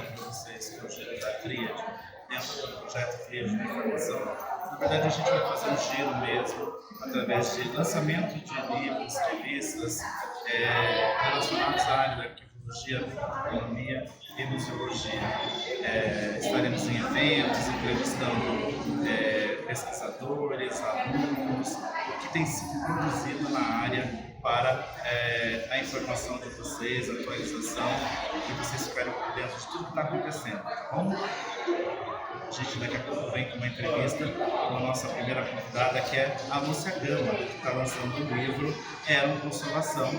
com vocês, que é o Giro da Tríade, dentro do projeto Tríade da Informação. Na verdade, a gente vai fazer um giro mesmo, através de lançamento de livros, revistas, relacionados à área da arquivologia, economia e museologia. Estaremos em eventos, entrevistando pesquisadores, alunos, o que tem sido produzido na área para a informação de vocês, a atualização, e vocês ficarem por dentro de tudo que está acontecendo, tá bom? A gente daqui a pouco vem com uma entrevista com a nossa primeira convidada, que é a Lúcia Gama, que está lançando um livro, Eram Consolação,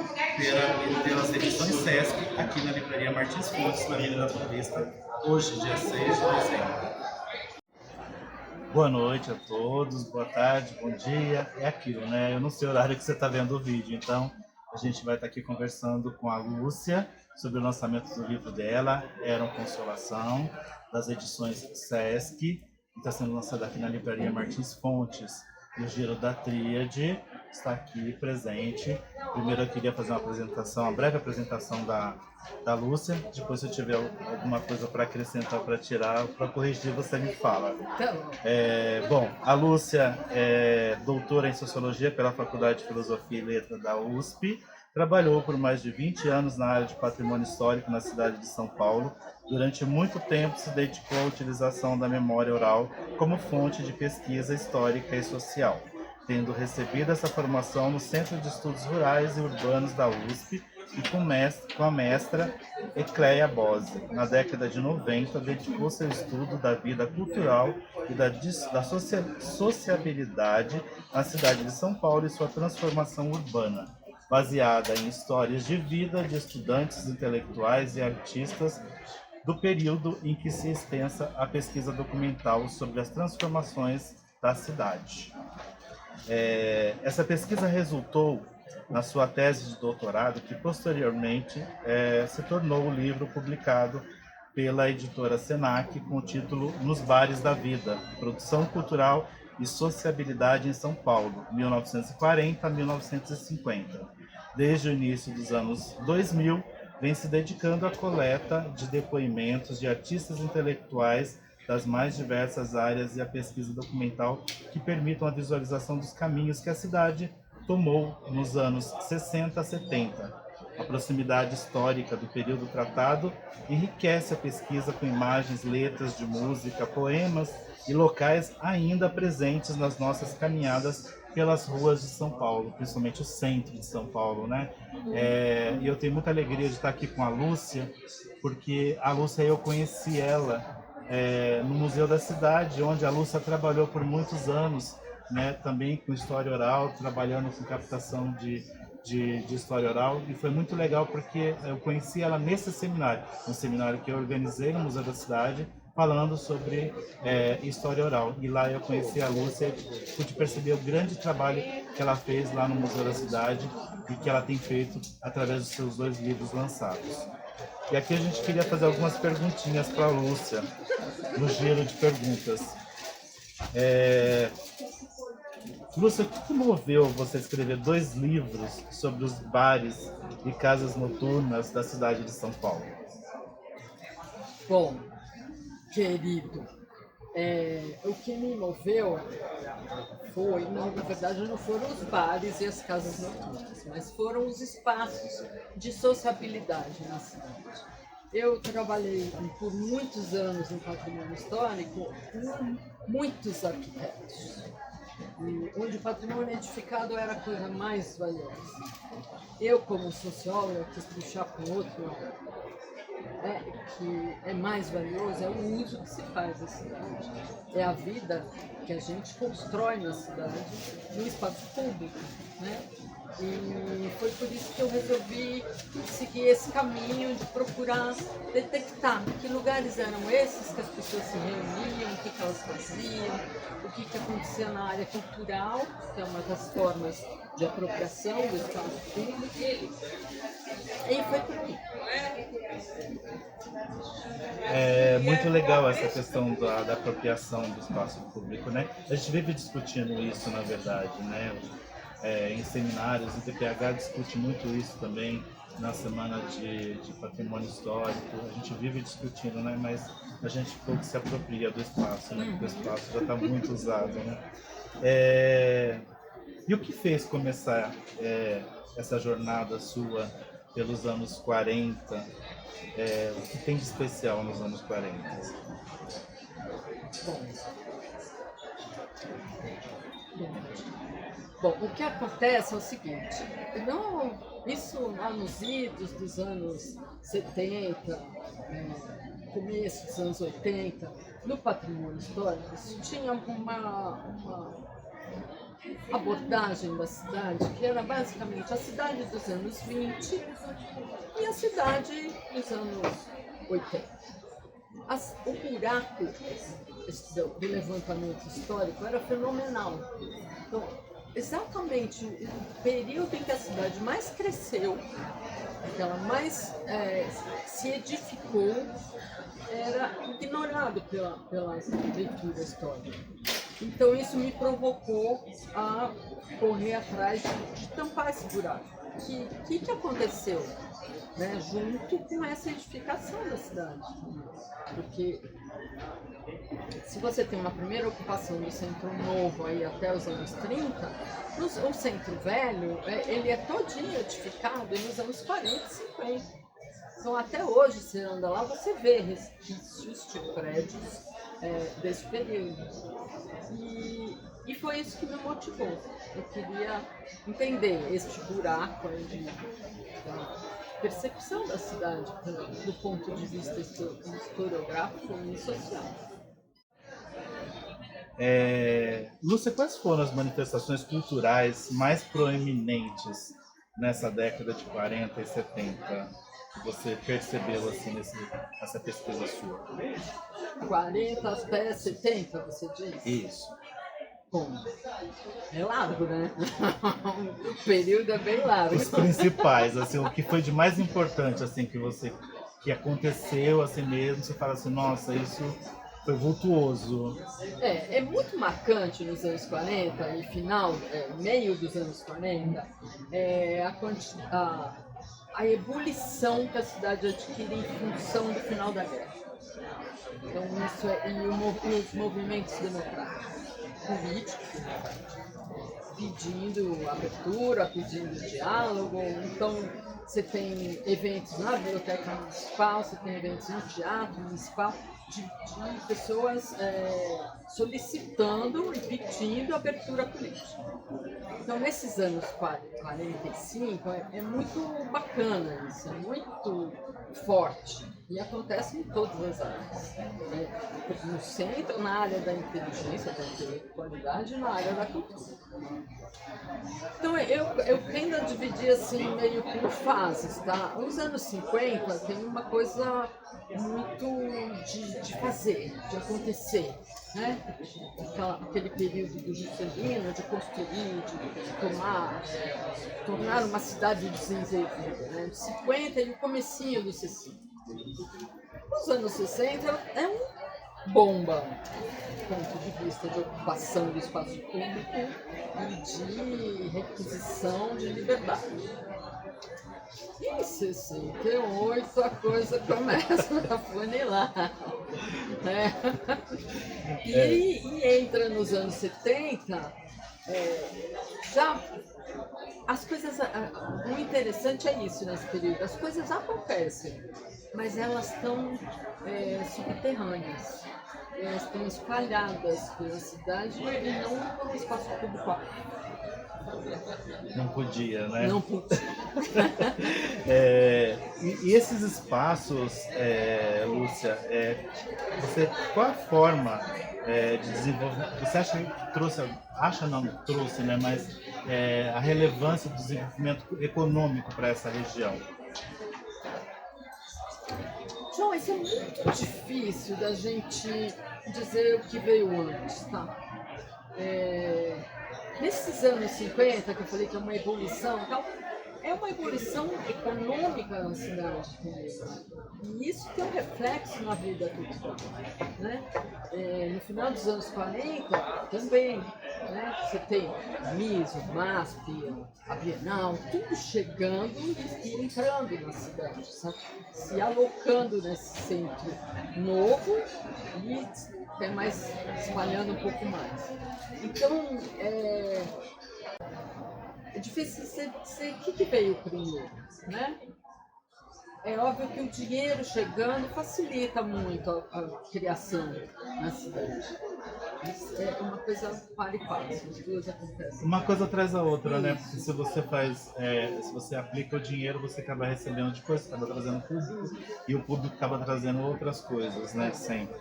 pelas edições Sesc, aqui na Livraria Martins Fontes, na Avenida Paulista, hoje, dia 6 de dezembro. Boa noite a todos, boa tarde, bom dia. É aquilo, né? Eu não sei o horário que você está vendo o vídeo, então a gente vai estar aqui conversando com a Lúcia sobre o lançamento do livro dela, Eram Consolação, das edições Sesc, que está sendo lançado aqui na Livraria Martins Fontes. E o Giro da Tríade está aqui presente. Primeiro eu queria fazer uma breve apresentação da Lúcia. Depois, se eu tiver alguma coisa para acrescentar, para tirar, para corrigir, você me fala. Bom, a Lúcia é doutora em Sociologia pela Faculdade de Filosofia e Letras da USP. Trabalhou por mais de 20 anos na área de patrimônio histórico na cidade de São Paulo. Durante muito tempo se dedicou à utilização da memória oral como fonte de pesquisa histórica e social, tendo recebido essa formação no Centro de Estudos Rurais e Urbanos da USP e com a mestra Ecleia Bose. Na década de 90, dedicou-se ao estudo da vida cultural e da sociabilidade na cidade de São Paulo e sua transformação urbana, baseada em histórias de vida de estudantes, intelectuais e artistas do período em que se extensa a pesquisa documental sobre as transformações da cidade. Essa pesquisa resultou na sua tese de doutorado, que posteriormente se tornou o livro publicado pela editora Senac com o título Nos Bares da Vida, Produção Cultural e Sociabilidade em São Paulo, 1940 a 1950. Desde o início dos anos 2000, vem se dedicando à coleta de depoimentos de artistas intelectuais das mais diversas áreas e à pesquisa documental que permitam a visualização dos caminhos que a cidade tomou nos anos 60 a 70. A proximidade histórica do período tratado enriquece a pesquisa com imagens, letras de música, poemas e locais ainda presentes nas nossas caminhadas pelas ruas de São Paulo, principalmente o centro de São Paulo, né? E eu tenho muita alegria de estar aqui com a Lúcia, porque a Lúcia, eu conheci ela no Museu da Cidade, onde a Lúcia trabalhou por muitos anos, né? Também com história oral, trabalhando com captação de história oral, e foi muito legal porque eu conheci ela nesse seminário, um seminário que eu organizei no Museu da Cidade, falando sobre história oral. E lá eu conheci a Lúcia e pude perceber o grande trabalho que ela fez lá no Museu da Cidade e que ela tem feito através dos seus 2 livros lançados. E aqui a gente queria fazer algumas perguntinhas para a Lúcia, no giro de perguntas. Lúcia, o que moveu você a escrever 2 livros sobre os bares e casas noturnas da cidade de São Paulo? Bom, querido, o que me moveu foi, na verdade, não foram os bares e as casas noturnas, mas foram os espaços de sociabilidade na cidade. Eu trabalhei por muitos anos no patrimônio histórico com muitos arquitetos, onde o patrimônio edificado era a coisa mais valiosa. Eu, como socióloga, quis puxar para um outro lado. Que é mais valioso é o uso que se faz da cidade, é a vida que a gente constrói na cidade, no espaço público, né? E foi por isso que eu resolvi seguir esse caminho de procurar detectar que lugares eram esses que as pessoas se reuniam, o que elas faziam, o que acontecia na área cultural, que é uma das formas de apropriação do espaço público. E foi por aí. É muito legal essa questão da apropriação do espaço público, né? A gente vive discutindo isso, na verdade, né? Em seminários, o DPH discute muito isso também, na Semana de Patrimônio Histórico, a gente vive discutindo, né? Mas a gente pouco se apropria do espaço, né? Porque o espaço já está muito usado, né? E o que fez começar essa jornada sua pelos anos 40? O que tem de especial nos anos 40? Bom, o que acontece é o seguinte, isso lá nos idos dos anos 70, começo dos anos 80, no patrimônio histórico, se tinha uma abordagem da cidade que era basicamente a cidade dos anos 20 e a cidade dos anos 80. O buraco do levantamento histórico era fenomenal. Então, exatamente o período em que a cidade mais cresceu, que ela mais se edificou, era ignorado pela leitura histórica. Então isso me provocou a correr atrás de tampar esse buraco. O que aconteceu, né, junto com essa edificação da cidade? Porque se você tem uma primeira ocupação do Centro Novo aí até os anos 30, o Centro Velho ele é todinho edificado nos anos 40 e 50. Então até hoje, você anda lá, você vê resquícios de prédios desse período. E foi isso que me motivou. Eu queria entender este buraco aí da percepção da cidade do ponto de vista historiográfico e social. Lúcia, quais foram as manifestações culturais mais proeminentes nessa década de 40 e 70 que você percebeu assim, nessa pesquisa sua? 40 até 70, você diz? Isso. Bom, é largo, né? O período é bem largo. Os principais, assim, o que foi de mais importante, assim, que aconteceu assim mesmo, você fala assim, nossa, isso foi vultuoso. É muito marcante nos anos 40 e final, meio dos anos 40, a ebulição que a cidade adquire em função do final da guerra. Então isso e os movimentos democráticos, políticos, pedindo abertura, pedindo diálogo. Então você tem eventos na biblioteca municipal, você tem eventos no teatro municipal, de pessoas solicitando e pedindo abertura política. Então, nesses anos 45, é muito bacana isso, é muito forte. E acontece em todas as áreas. Né? No centro, na área da inteligência, da intelectualidade e na área da cultura. Então, eu tendo a dividir assim, meio por fases, tá? Os anos 50 tem uma coisa muito de fazer, de acontecer, né? Aquele período do Juscelino, de construir, de tornar uma cidade desenvolvida, né? Os 50 e o comecinho do 60. Os anos 60 é um bomba do ponto de vista de ocupação do espaço público e de requisição de liberdade. Em 68 a coisa começa a funilar. Né? E entra nos anos 70, já as coisas. O interessante é isso nesse período, as coisas acontecem, mas elas estão subterrâneas. Elas estão espalhadas pela cidade e não pelo espaço público. Não podia, né? Não podia. E esses espaços, Lúcia, qual a forma de desenvolvimento? Você acha que trouxe, né? Mas a relevância do desenvolvimento econômico para essa região? João, isso é muito difícil da gente dizer o que veio antes, tá? Nesses anos 50, que eu falei que é uma evolução, então, é uma evolução econômica na cidade também. E isso tem um reflexo na vida cultural. Né? No final dos anos 40, também, né? Você tem a MIS, o MASP, a Bienal, tudo chegando e entrando na cidade, sabe? Se alocando nesse centro novo e até mais espalhando um pouco mais. Então, é difícil dizer o que veio primeiro, né? É óbvio que o dinheiro chegando facilita muito a criação na cidade. Isso é uma coisa para e passo, as duas acontecem. Uma coisa traz a outra, né? Porque se você se você aplica o dinheiro, você acaba recebendo depois, acaba trazendo público, e o público acaba trazendo outras coisas, né? Sempre.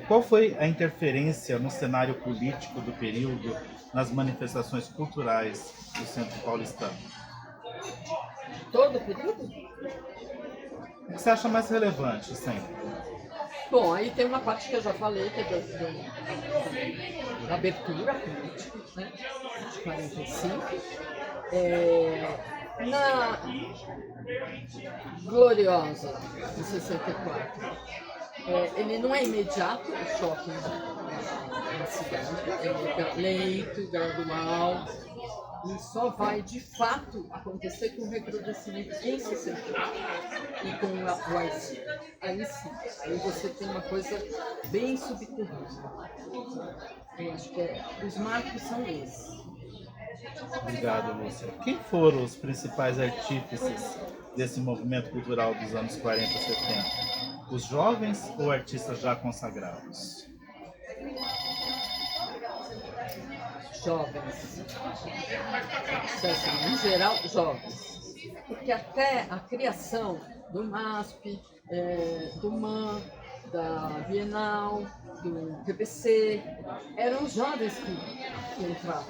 Qual foi a interferência no cenário político do período nas manifestações culturais do centro paulistano? Todo o período? O que você acha mais relevante, sempre? Bom, aí tem uma parte que eu já falei, que é da abertura política, né, de 45. Na Gloriosa, de 64, ele não é imediato, o choque na cidade, ele é lento, gradual, e só vai de fato acontecer com o recrudescimento em 68 e com o AI-5. Aí sim, aí você tem uma coisa bem subterrânea. Eu acho que os marcos são esses. Obrigado, Lúcia. Quem foram os principais artífices desse movimento cultural dos anos 40 e 70? Os jovens ou artistas já consagrados? Jovens. Assim, em geral, jovens. Porque até a criação do MASP, do MAN, da Bienal, do PPC, eram os jovens que entravam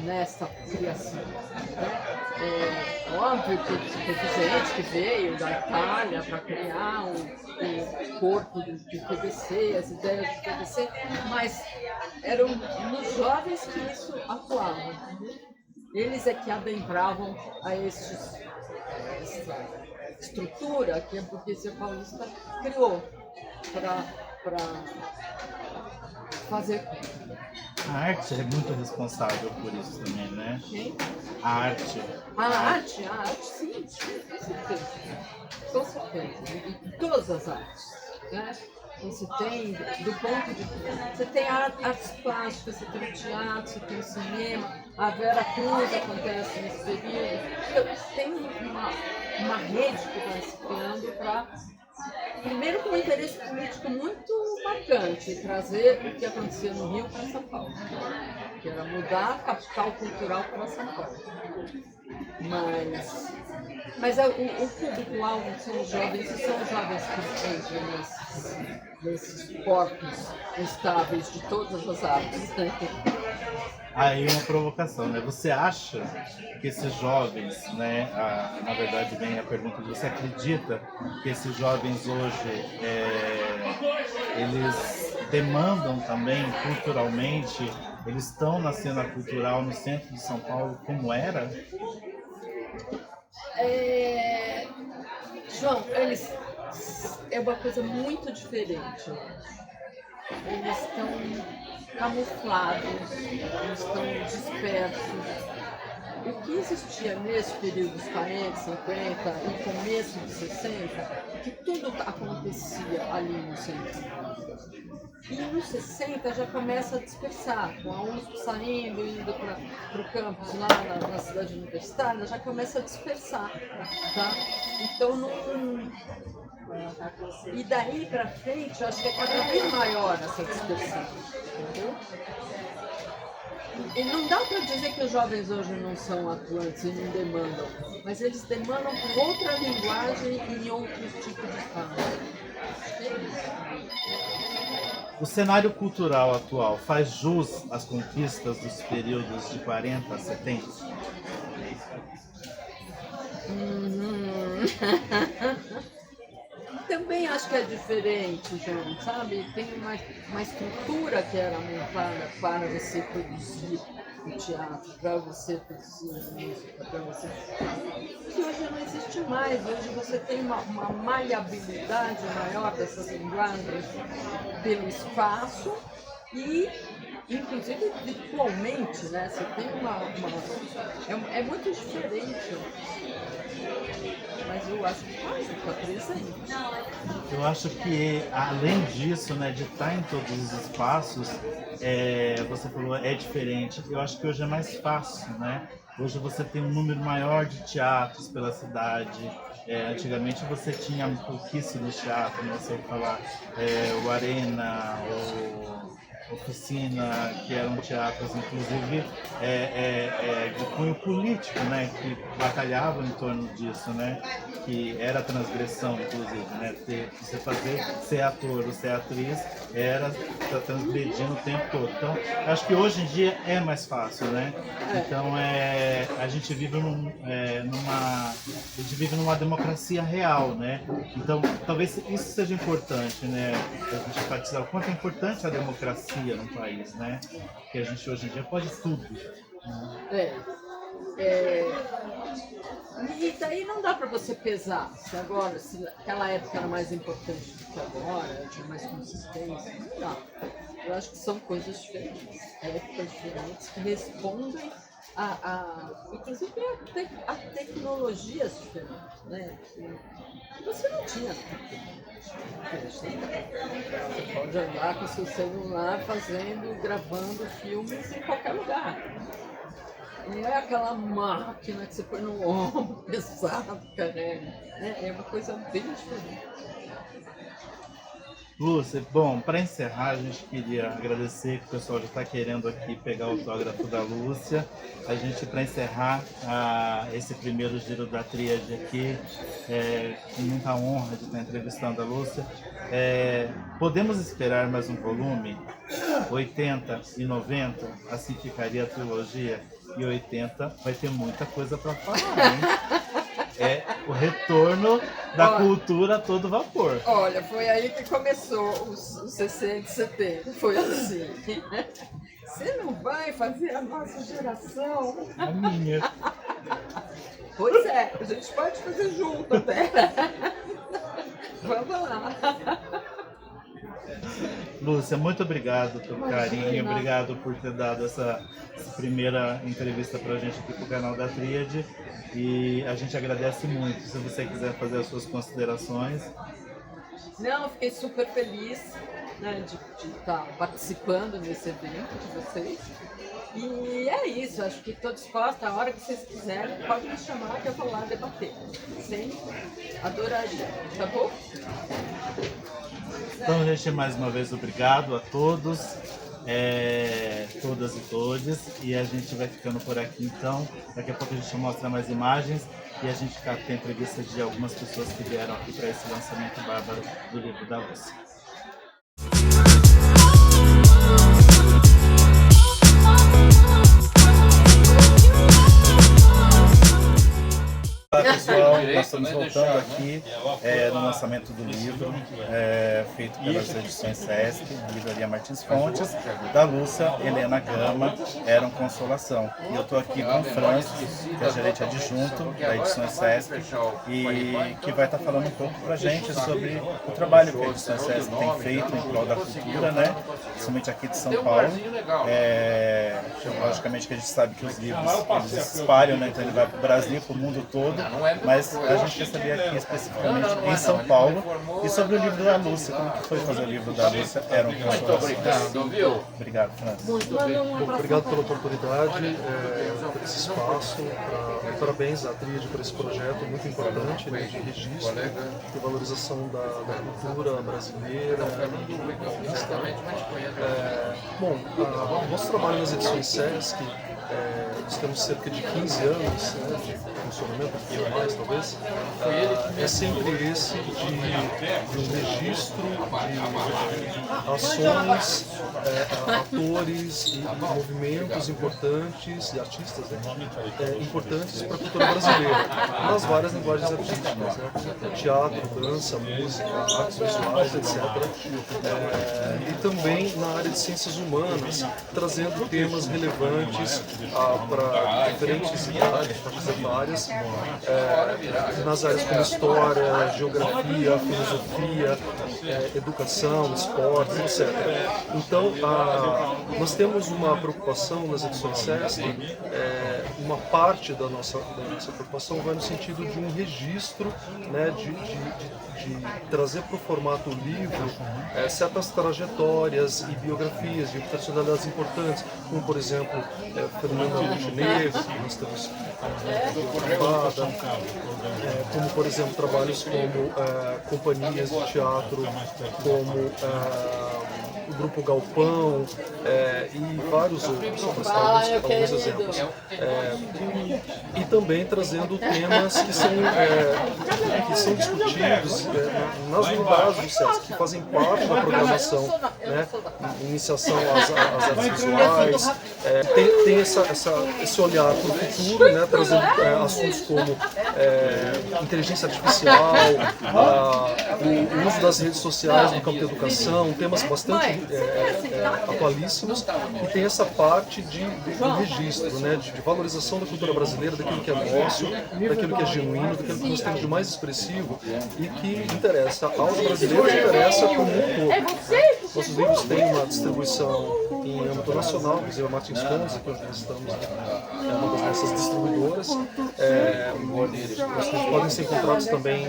nesta criação. Óbvio que teve gente que veio da Itália para criar o corpo do PPC, as ideias do PPC, mas eram nos jovens que isso atuava. Eles é que adentravam a essa estrutura que a burguesia paulista criou para fazer. A arte é muito responsável por isso também, né? Quem? A arte. A arte, sim, com certeza. Com certeza. E todas as artes, né? Você tem, do ponto de vista, você tem artes plásticas, você tem teatro, você tem cinema, a Vera Cruz acontece nesse período. Então, tem uma rede que vai se criando para, primeiro, com um interesse político muito marcante, trazer o que acontecia no Rio para São Paulo, que era mudar a capital cultural para São Paulo. Mas o público-alvo são os jovens, e são os jovens que entram nesses corpos estáveis de todas as artes. Aí uma provocação, né? Você acha que esses jovens, né? Na verdade vem a pergunta: você acredita que esses jovens hoje eles demandam também culturalmente, eles estão na cena cultural no centro de São Paulo como era? João, é uma coisa muito diferente. Eles estão camuflados, eles estão dispersos. O que existia nesse período dos 40, 50 e começo de 60, que tudo acontecia ali no centro. E nos 60 já começa a dispersar, com a USP saindo, indo para o campus lá na cidade universitária, já começa a dispersar. Tá? Então não. E daí para frente, eu acho que é cada vez maior essa dispersão. Entendeu? E não dá para dizer que os jovens hoje não são atuantes e não demandam, mas eles demandam por outra linguagem e em outro tipo de fala. O cenário cultural atual faz jus às conquistas dos períodos de 40 a 70? Também acho que é diferente, João, sabe? Tem uma estrutura que era montada para você produzir o teatro, para você produzir a música, para você... que hoje não existe mais. Hoje você tem uma maleabilidade maior dessas linguagens pelo espaço e inclusive virtualmente, né? Você tem é muito diferente. Mas eu acho que está presente. Eu acho que, além disso, né, de estar em todos os espaços, você falou, é diferente. Eu acho que hoje é mais fácil, né? Hoje você tem um número maior de teatros pela cidade. Antigamente você tinha pouquíssimos teatros, né? Se eu falar o Arena, o Oficina, que eram teatros, inclusive, de cunho político, né? Que batalhavam em torno disso, né? Que era transgressão, inclusive, né? Você ser ator ou ser atriz era transgredindo o tempo todo. Então, acho que hoje em dia é mais fácil, né? Então, a gente vive numa democracia real, né? Então, talvez isso seja importante, né? A gente enfatizar o quanto é importante a democracia no país, né? Que a gente hoje em dia pode tudo. Né? E daí não dá para você pesar se agora, se aquela época era mais importante do que agora, tinha mais consistência, não dá. Eu acho que são coisas diferentes, épocas diferentes que respondem inclusive a tecnologias diferentes, né? Que você não tinha. Você pode andar com seu celular gravando filmes em qualquer lugar. Não é aquela máquina que você põe no ombro pesado, carrega. É uma coisa bem diferente. Lúcia, bom, para encerrar, a gente queria agradecer que o pessoal já está querendo aqui pegar o autógrafo da Lúcia. A gente, para encerrar esse primeiro giro da Tríade aqui, com muita honra de estar entrevistando a Lúcia, podemos esperar mais um volume? 80 e 90, assim ficaria a trilogia, e 80 vai ter muita coisa para falar, hein? É o retorno da cultura a todo vapor. Olha, foi aí que começou o 60 de setembro. Foi assim. Você não vai fazer a nossa geração? A minha. Pois é, a gente pode fazer junto até. Vamos lá. Lúcia, muito obrigado pelo carinho, obrigado por ter dado essa primeira entrevista pra gente aqui pro canal da Tríade. E a gente agradece muito. Se você quiser fazer as suas considerações. Não, fiquei super feliz, né, de estar participando desse evento de vocês. E é isso, acho que estou disposta, a hora que vocês quiserem, pode me chamar que eu vou lá debater. Sempre adoraria, tá bom? Então, gente, mais uma vez, obrigado a todos, todas e todos. E a gente vai ficando por aqui, então. Daqui a pouco a gente mostra mais imagens e a gente tem entrevistas de algumas pessoas que vieram aqui para esse lançamento bárbaro do livro da Lúcia. Olá pessoal, nós estamos voltando aqui no lançamento do livro feito pelas edições Sesc, Livraria Martins Fontes, da Lúcia Helena Gama, Era uma Consolação. E eu estou aqui com o Francis, que é gerente adjunto da edições Sesc, e que vai estar falando um pouco para a gente sobre o trabalho que a edições Sesc tem feito em prol da cultura, né? Principalmente aqui de São Paulo. Logicamente que a gente sabe que os livros eles se espalham, né? Então ele vai para o Brasil, para o mundo todo. Mas a gente quer saber aqui especificamente em São Paulo e sobre o livro da Lúcia, como que foi fazer o livro da Lúcia, Era uma Consolação. Obrigado, Francis. Obrigado pela oportunidade, por esse espaço, parabéns à Tríade por esse projeto muito importante, né, de registro e valorização da cultura brasileira. Bom, o nosso trabalho nas edições Sesc, nós temos cerca de 15 anos, né, de funcionamento, um pouco mais talvez, é sempre esse de um registro de ações, atores e movimentos importantes, e artistas, né, importantes para a cultura brasileira, nas várias linguagens artísticas, né, teatro, dança, música, artes visuais, etc. E também na área de ciências humanas, trazendo temas relevantes para diferentes idades, faixas etárias, nas áreas como história, geografia, filosofia, educação, esportes, etc. Então, nós temos uma preocupação nas edições SESC, uma parte da nossa preocupação vai no sentido de um registro, né, de trazer para o formato livro certas trajetórias e biografias de personalidades importantes, como por exemplo Fernando Montenegro, que nós temos como por exemplo trabalhos como companhias de teatro, como o Grupo Galpão e vários outros, alguns exemplos. E também trazendo temas que são discutidos nas unidades do SESC, que fazem parte da programação, né? Iniciação às artes visuais, tem esse olhar para o futuro, né? Trazendo assuntos como inteligência artificial, o uso das redes sociais no campo da educação, temas bastante atualíssimos, e tem essa parte do registro, né, de valorização da cultura brasileira, daquilo que é nosso, daquilo que é genuíno, daquilo que nós temos de mais expressivo e que interessa aos brasileiros e interessa como um todo. Nossos livros têm uma distribuição em âmbito nacional, inclusive a Martins Fontes, aqui onde nós estamos, é uma das nossas distribuidoras. Os livros podem ser encontrados também,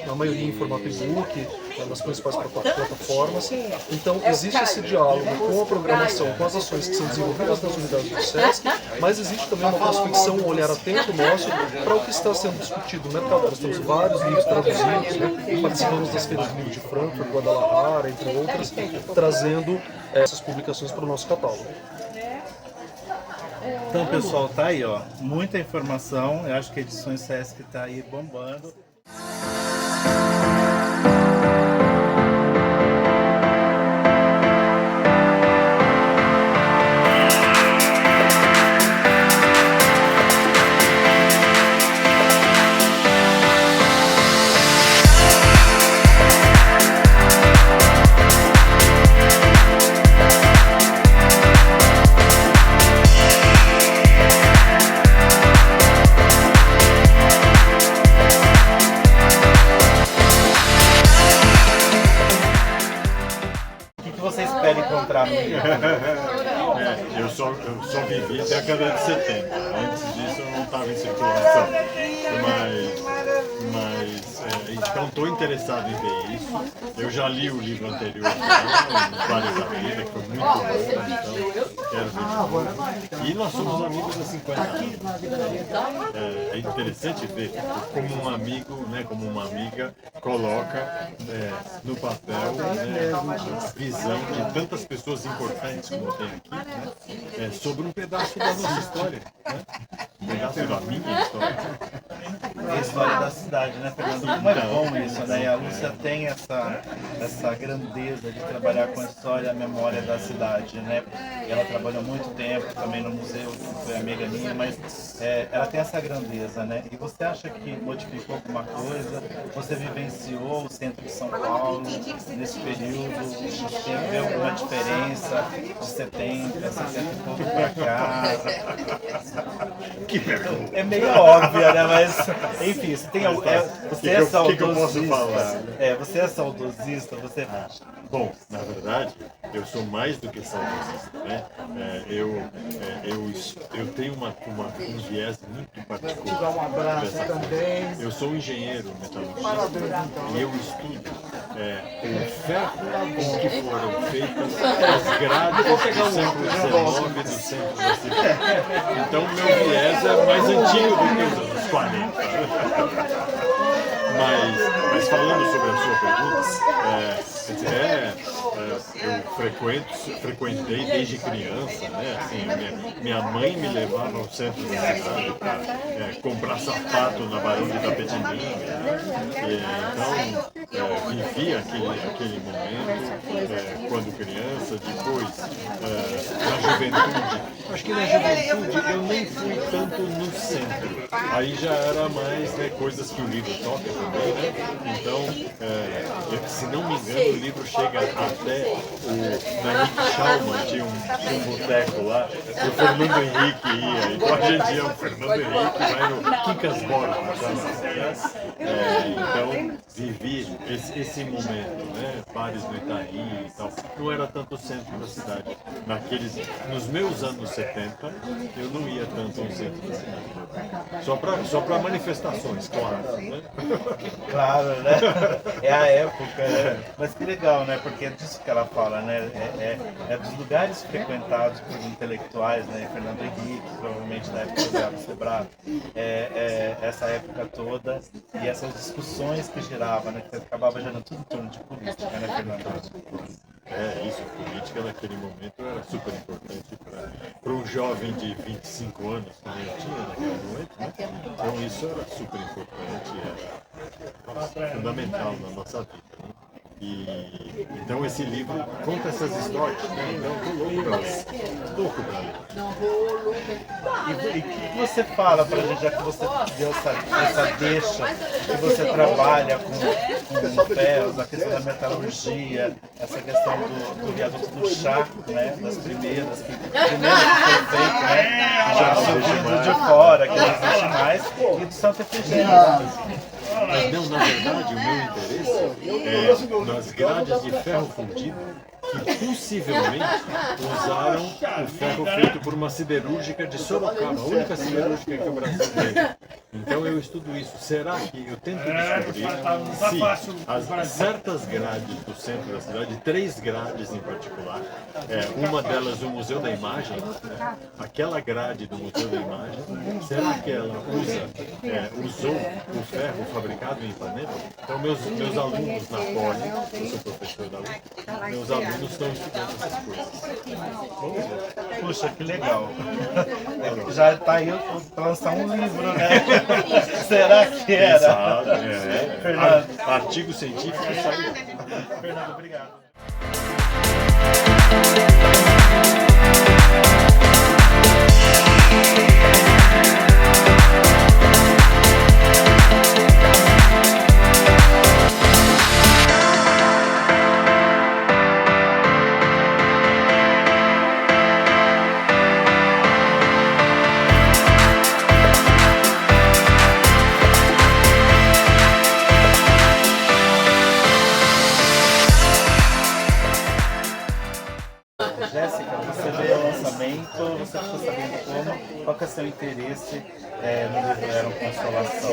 na maioria, em formato e-book, nas principais plataformas. Então, existe esse diálogo com a programação, com as ações que são desenvolvidas nas unidades do SESC, mas existe também uma prospecção, um olhar atento nosso para o que está sendo discutido no mercado. Nós temos vários livros traduzidos, né? Participamos das feiras de livro de Frankfurt, Guadalajara, entre outras, trazendo essas publicações para o nosso catálogo. Então, pessoal, tá aí, ó, muita informação. Eu acho que a Edições SESC tá aí bombando. Eu só vivi década de 70. Antes disso eu não estava em circulação. Então estou interessado em ver isso. Eu já li o livro anterior, Vários da Vida, que foi muito bom, então quero ver de novo. E nós somos amigos há 50 anos. É interessante ver como um amigo, né, como uma amiga, coloca no papel, né, a visão de tantas pessoas importantes como tem aqui, né, sobre um pedaço da nossa história, né, um pedaço da minha história. A história da cidade, né, Fernando? Como é bom isso, né? E a Lúcia tem essa grandeza de trabalhar com a história e a memória da cidade, né? E ela trabalhou muito tempo também no museu, foi amiga minha, mas ela tem essa grandeza, né? E você acha que modificou alguma coisa? Você vivenciou o centro de São Paulo nesse período? Você vê alguma diferença de 70, 60 e pouco pra cá? Que pergunta! É meio óbvia, né? Mas, enfim, você tem você é saudosista. O que eu posso falar? Você é saudosista, você... Bom, na verdade, eu sou mais do que saudosista, né? Eu tenho um viés muito particular. Um abraço também. Eu sou engenheiro metalurgista e eu estudo o ferro com que foram feitas as grades do século XIX do centro da cidade. Então, o meu viés é mais antigo do que os anos 40. Mas falando sobre a sua pergunta, eu frequentei desde criança, né? Assim, minha mãe me levava ao centro da cidade para comprar sapato na Barão de Itapetininga. Então, vivi aquele momento quando criança, depois, na juventude, Acho que na juventude eu nem fui tanto no centro. Aí já era mais, né, coisas que o livro toca também, né? Então, se não me engano, o livro chega até na Rick Schaumann, tinha um boteco lá, e o Fernando Henrique ia. Então a gente ia, o Fernando Henrique vai no Quincas Borges, então vivi esse momento, né? Bares no Itaí e tal. Não era tanto o centro da cidade. Nos meus anos 70, eu não ia tanto ao centro da cidade. Só para manifestações, claro. Né? Claro, né? É a época, né? Mas que legal, né? Porque é disso que ela fala, né? É dos lugares frequentados por intelectuais, né? Fernando Henrique, provavelmente na época do Sebrae, essa época toda, e essas discussões que giravam, né? Que acabava gerando tudo em torno de política, né, Fernando? Isso, a política naquele momento era super importante para um jovem de 25 anos, que nem eu tinha naquela noite, né? Então isso era super importante, era fundamental na nossa vida. Né? Então esse livro conta essas histórias, né? Então eu tô louco pra ler. E o que você fala pra gente, já que você deu essa deixa, que você trabalha com ferros, a questão da metalurgia, essa questão do viaduto do chá, né? Das primeiras que foi feito, né? Já vindo de fora, que não existe mais, e do Santa Efigênia. Mas não, na verdade, o meu interesse é nas grades de ferro fundido que possivelmente usaram o ferro feito por uma siderúrgica de Sorocaba, a única siderúrgica que o Brasil tem. Então eu estudo isso. Será que eu tento descobrir se as certas grades do centro da cidade, 3 grades em particular, uma delas o Museu da Imagem, né? Aquela grade do Museu da Imagem, será que ela usou o ferro fabricado em Ipanema? Então meus alunos na Poli, eu sou professor da UFRJ, meus alunos estão estudando essas coisas. Puxa, que legal. Já está aí para lançar um livro, né? Será que era? Sabe, Fernando. Artigo científico saiu. Fernando, obrigado. Jéssica, você vê o lançamento, você ficou sabendo como, qual que é o seu interesse no livro Era uma Consolação?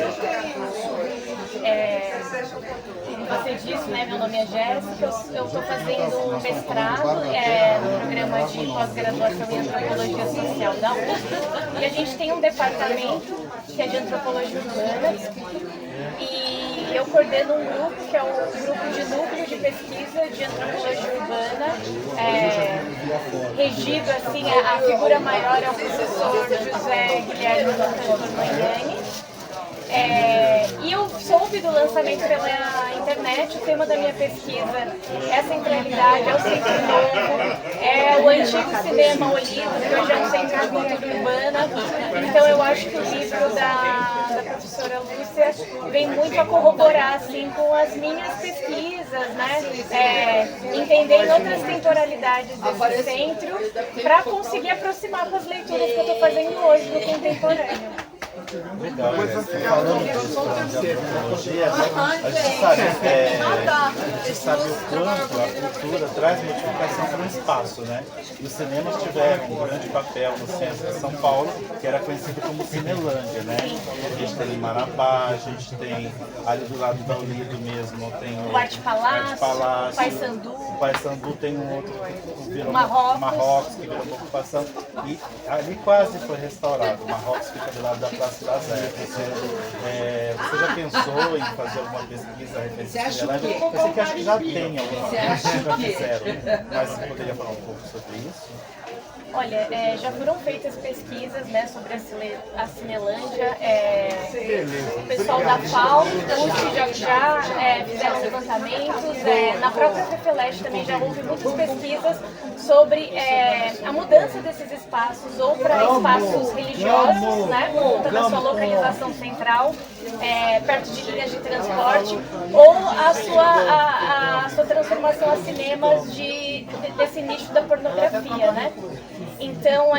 Como você disse, né, meu nome é Jéssica, eu estou fazendo um mestrado no programa de pós-graduação em Antropologia Social da UFRJ, e a gente tem um departamento que é de Antropologia Urbana, e eu coordeno um grupo que é o grupo de núcleo de pesquisa de Antropologia Urbana, regido assim, a figura maior é o professor José Guilherme Manhani. E eu soube do lançamento pela internet. O tema da minha pesquisa é a centralidade, é o centro novo, é o antigo cinema Olivo, que hoje é um centro de cultura urbana. Então eu acho que o livro da professora Lúcia vem muito a corroborar assim, com as minhas pesquisas, né? Entendendo outras temporalidades desse centro, para conseguir aproximar com as leituras que eu estou fazendo hoje no contemporâneo. Legal, falando disso, de antropologia, a gente sabe o quanto a cultura traz modificação para o espaço, né? E os cinemas tiveram um grande papel no centro de São Paulo, que era conhecido como Cinelândia, né? A gente tem em Marabá, a gente tem ali do lado da Olido mesmo, tem o Arte Palácio, o Paissandu. O Paissandu tem um outro que virou Marrocos, que virou uma ocupação, e ali quase foi restaurado. O Marrocos fica do lado da Praça das Ervas. Você já pensou em fazer alguma pesquisa a respeito da Cinelândia? Eu sei que acho que já tem alguma coisa que já fizeram, mas você poderia falar um pouco sobre isso? Olha, já foram feitas pesquisas, né, sobre a Cinelândia. O pessoal da FAO, USP já fizeram levantamentos. Na própria FEFELESH também já houve muitas pesquisas sobre a mudança desses espaços ou para espaços religiosos, né, por conta da sua localização central, perto de linhas de transporte, ou a sua transformação a cinemas desse nicho da pornografia, né? Então,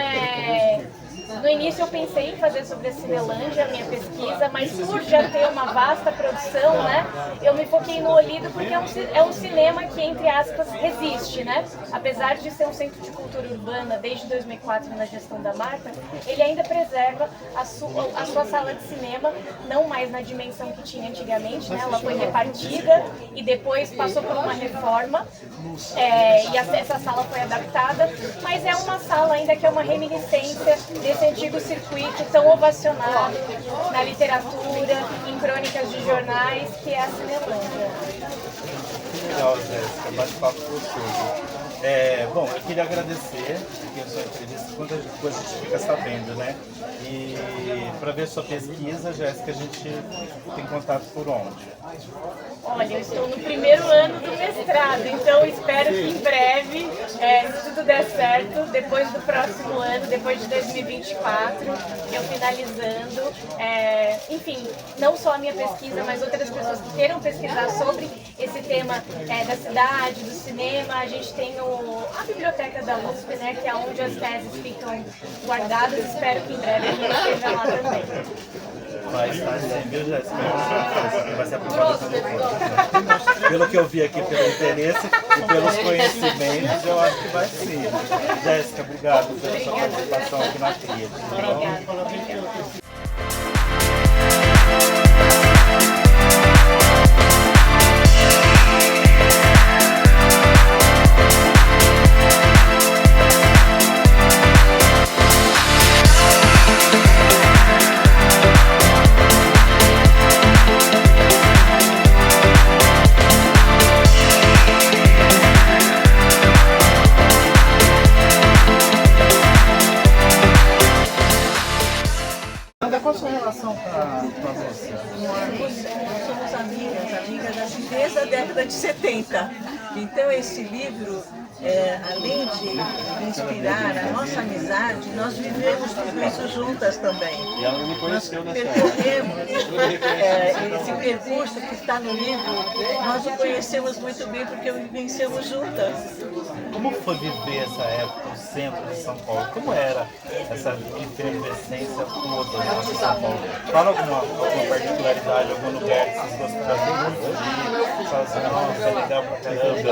no início eu pensei em fazer sobre a Cinelândia, a minha pesquisa, mas por já ter uma vasta produção, né, eu me foquei no Olido porque é um cinema que, entre aspas, resiste, né? Apesar de ser um centro de cultura urbana desde 2004 na gestão da Marta, ele ainda preserva a sua sala de cinema, não mais na dimensão que tinha antigamente, né? Ela foi repartida e depois passou por uma reforma e essa sala foi adaptada, mas é uma sala ainda que é uma reminiscência desse antigo circuito tão ovacionado na literatura, em crônicas de jornais, que é a Cinelândia. Legal, Jéssica, bate-papo gostoso. Bom, eu queria agradecer aqui a sua entrevista, quanta coisa a gente fica sabendo, né? E para ver sua pesquisa, Jéssica, a gente tem contato por onde? Olha, eu estou no primeiro ano do mestrado, então espero que em breve, se tudo der certo, depois do próximo ano, depois de 2024, eu finalizando, enfim, não só a minha pesquisa, mas outras pessoas que queiram pesquisar sobre esse tema da cidade, do cinema. A gente tem a biblioteca da USP, né, que é onde as teses ficam guardadas. Espero que em breve a gente esteja lá também. Vai estar sim, viu, Jéssica? Vai ser aprovado também. Pelo que eu vi aqui, pelo interesse e pelos conhecimentos, eu acho que vai sim. Jéssica, obrigado pela sua participação aqui na trilha. Obrigada. Qual a sua relação com a você? Nós somos amigas desde a década de 70. Então esse livro, além de inspirar a nossa amizade, nós vivemos tudo isso juntas também. E ela me conheceu Nós nessa percorremos esse percurso que está no livro, nós o conhecemos muito bem porque o vivenciamos juntas. Como foi viver essa época no centro de São Paulo? Como era essa efervescência toda em São Paulo? Fala alguma particularidade, algum lugar que vocês gostaram muito de ir? Fala assim, nossa, é legal pra caramba.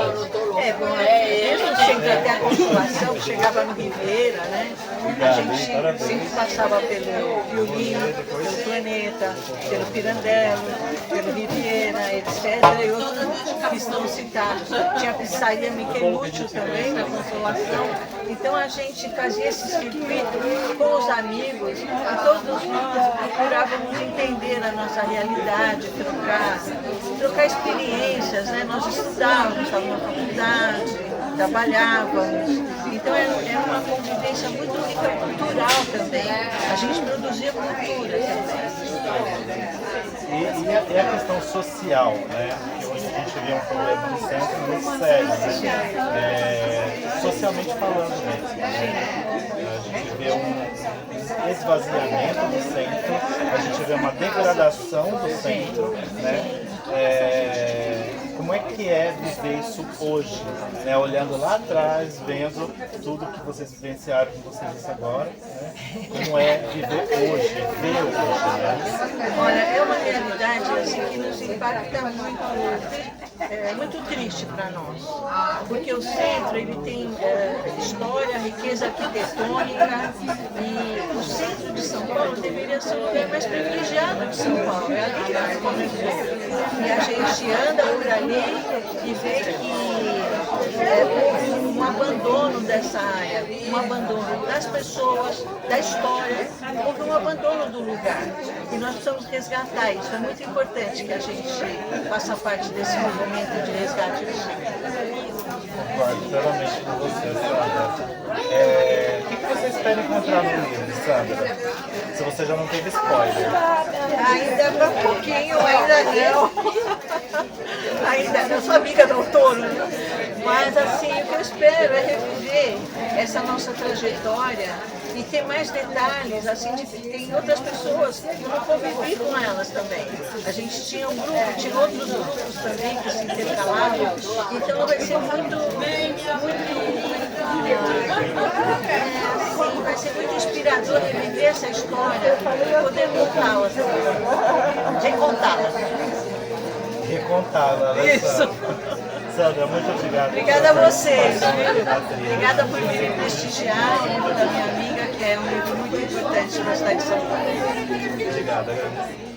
Desde o centro até a Consolação, que chegava no Ribeira, né? A gente sempre passava pelo Violino, pelo Planeta, pelo Pirandello, pelo Riviera, etc. E outros que estão citados. Tinha a Pizzaria Michelúcio também, na Consolação. Então a gente fazia esse circuito com os amigos e todos nós procurávamos entender a nossa realidade, trocar experiências, né? Nós estudávamos, estávamos na faculdade, trabalhávamos. Então era uma convivência muito rica cultural também. A gente produzia cultura também. E a questão social, né? Porque hoje a gente vê um problema no centro muito sério, né? Socialmente falando mesmo, né? A gente vê um esvaziamento do centro, a gente vê uma degradação do centro, né? Como é que é viver isso hoje, né? Olhando lá atrás, vendo tudo que vocês vivenciaram, que vocês disse agora, né? Como é viver hoje, ver hoje, né? Olha, é uma realidade assim, que nos impacta muito triste para nós, porque o centro ele tem história, riqueza arquitetônica e o centro de São Paulo deveria ser o lugar mais privilegiado de São Paulo, é ali que nós convivemos. E a gente anda por ali e vê que houve um abandono dessa área, um abandono das pessoas, da história, houve um abandono do lugar. E nós precisamos resgatar isso. É muito importante que a gente faça parte desse movimento de resgate do centro. Concordo plenamente com você, Sara. O que você espera encontrar no livro, Sandra? Se você já não teve spoiler. Ainda para um pouquinho, ainda não. Ainda não, sou amiga do autor, né? Mas assim, o que eu espero é reviver essa nossa trajetória e ter mais detalhes, assim, tem outras pessoas que eu convivi com elas também. A gente tinha um grupo, tinha outros grupos também que se intercalavam, então vai ser vai ser muito inspirador reviver essa história e poder contá-la também. Recontá-la, né, Isso. Sandra, muito obrigado. Obrigada a vocês, viu? Obrigada por me prestigiar, o livro da minha amiga, que é um livro muito importante na cidade de São Paulo. Obrigado, agradeço.